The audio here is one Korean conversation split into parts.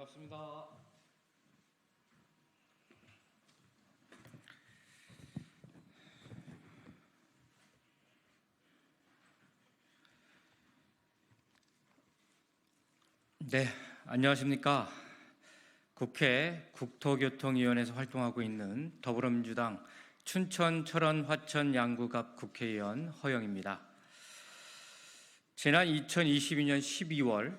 반갑습니다. 네, 안녕하십니까. 국회 국토교통위원회에서 활동하고 있는 더불어민주당 춘천, 철원, 화천, 양구갑 국회의원 허영입니다. 지난 2022년 12월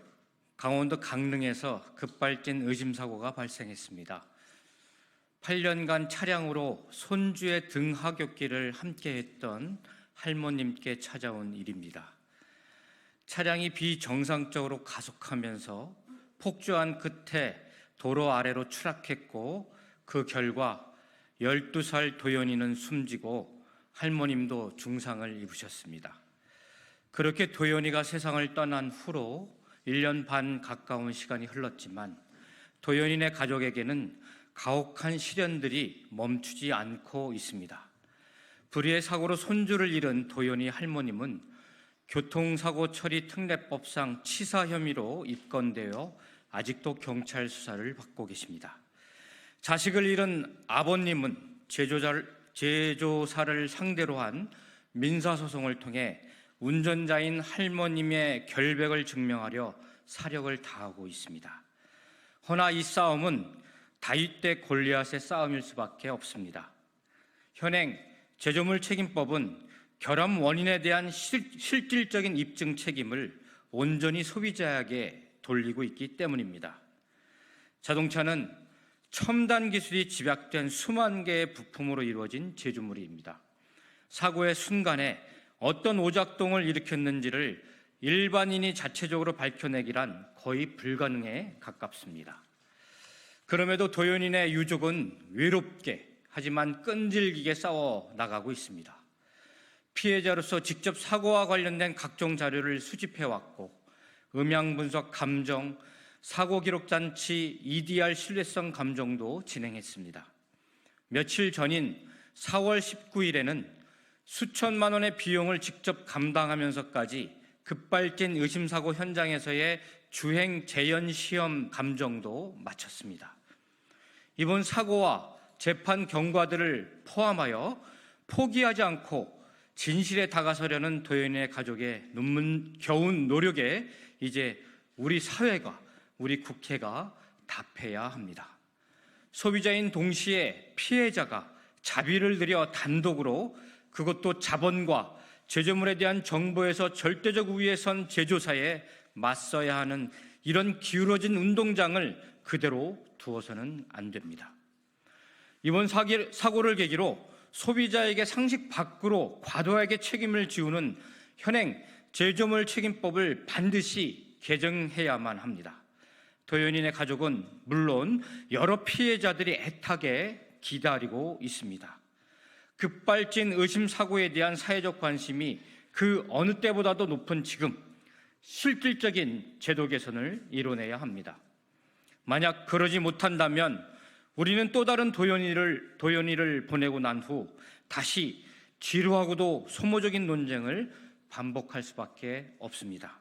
강원도 강릉에서 급발진 의심사고가 발생했습니다. 8년간 차량으로 손주의 등하굣길을 함께했던 할머님께 찾아온 일입니다. 차량이 비정상적으로 가속하면서 폭주한 끝에 도로 아래로 추락했고, 그 결과 12살 도연이는 숨지고 할머님도 중상을 입으셨습니다. 그렇게 도연이가 세상을 떠난 후로 1년 반 가까운 시간이 흘렀지만 도연이네 가족에게는 가혹한 시련들이 멈추지 않고 있습니다. 불의의 사고로 손주를 잃은 도연이 할머님은 교통사고 처리 특례법상 치사 혐의로 입건되어 아직도 경찰 수사를 받고 계십니다. 자식을 잃은 아버님은 제조사를 상대로 한 민사소송을 통해 운전자인 할머님의 결백을 증명하려 사력을 다하고 있습니다. 허나 이 싸움은 다윗 대 골리앗의 싸움일 수밖에 없습니다. 현행 제조물 책임법은 결함 원인에 대한 실질적인 입증 책임을 온전히 소비자에게 돌리고 있기 때문입니다. 자동차는 첨단 기술이 집약된 수만 개의 부품으로 이루어진 제조물입니다. 사고의 순간에 어떤 오작동을 일으켰는지를 일반인이 자체적으로 밝혀내기란 거의 불가능에 가깝습니다. 그럼에도 도연인의 유족은 외롭게 하지만 끈질기게 싸워 나가고 있습니다. 피해자로서 직접 사고와 관련된 각종 자료를 수집해왔고, 음향분석 감정, 사고기록장치 EDR 신뢰성 감정도 진행했습니다. 며칠 전인 4월 19일에는 수천만 원의 비용을 직접 감당하면서까지 급발진 의심사고 현장에서의 주행 재연 시험 감정도 마쳤습니다. 이번 사고와 재판 경과들을 포함하여 포기하지 않고 진실에 다가서려는 도연이의 가족의 눈물겨운 노력에 이제 우리 사회가, 우리 국회가 답해야 합니다. 소비자인 동시에 피해자가 자비를 들여 단독으로, 그것도 자본과 제조물에 대한 정보에서 절대적 우위에 선 제조사에 맞서야 하는 이런 기울어진 운동장을 그대로 두어서는 안 됩니다. 이번 사고를 계기로 소비자에게 상식 밖으로 과도하게 책임을 지우는 현행 제조물 책임법을 반드시 개정해야만 합니다. 도연인의 가족은 물론 여러 피해자들이 애타게 기다리고 있습니다. 급발진 의심 사고에 대한 사회적 관심이 그 어느 때보다도 높은 지금, 실질적인 제도 개선을 이뤄내야 합니다. 만약 그러지 못한다면 우리는 또 다른 도연이를 보내고 난 후 다시 지루하고도 소모적인 논쟁을 반복할 수밖에 없습니다.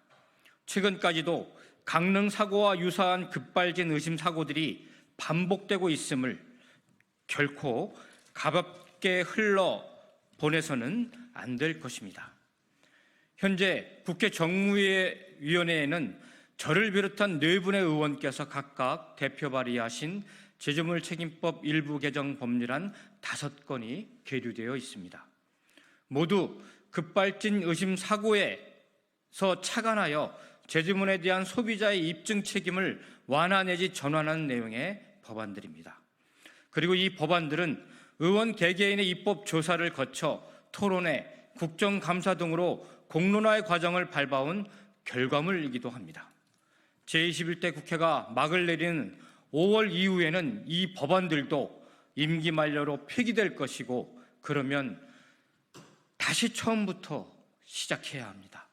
최근까지도 강릉 사고와 유사한 급발진 의심 사고들이 반복되고 있음을 결코 가볍게 흘러보내서는 안 될 것입니다. 현재 국회 정무위원회에는 저를 비롯한 4분의 의원께서 각각 대표 발의하신 제조물 책임법 일부 개정 법률안 5건이 계류되어 있습니다. 모두 급발진 의심 사고에서 착안하여 제조물에 대한 소비자의 입증 책임을 완화 내지 전환하는 내용의 법안들입니다. 그리고 이 법안들은 의원 개개인의 입법 조사를 거쳐 토론회, 국정감사 등으로 공론화의 과정을 밟아온 결과물이기도 합니다. 제21대 국회가 막을 내리는 5월 이후에는 이 법안들도 임기 만료로 폐기될 것이고, 그러면 다시 처음부터 시작해야 합니다.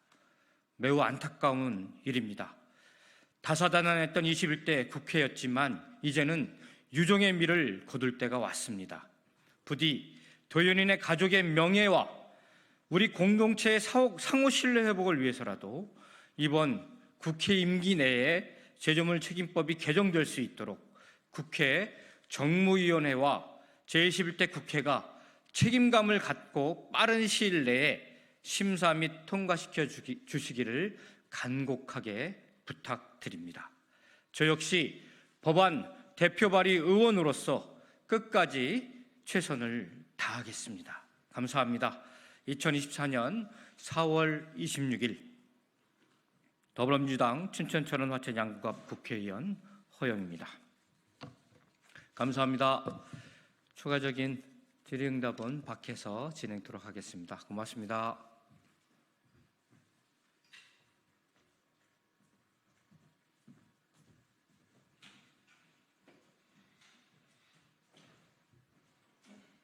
매우 안타까운 일입니다. 다사다난했던 21대 국회였지만 이제는 유종의 미를 거둘 때가 왔습니다. 부디 도연인의 가족의 명예와 우리 공동체의 상호 신뢰 회복을 위해서라도 이번 국회 임기 내에 제조물 책임법이 개정될 수 있도록 국회 정무위원회와 제21대 국회가 책임감을 갖고 빠른 시일 내에 심사 및 통과시켜 주시기를 간곡하게 부탁드립니다. 저 역시 법안 대표 발의 의원으로서 끝까지 최선을 다하겠습니다. 감사합니다. 2024년 4월 26일 더불어민주당 춘천천안 화천 양구갑 국회의원 허영입니다. 감사합니다. 추가적인 질의응답은 밖에서 진행토록 하겠습니다. 고맙습니다.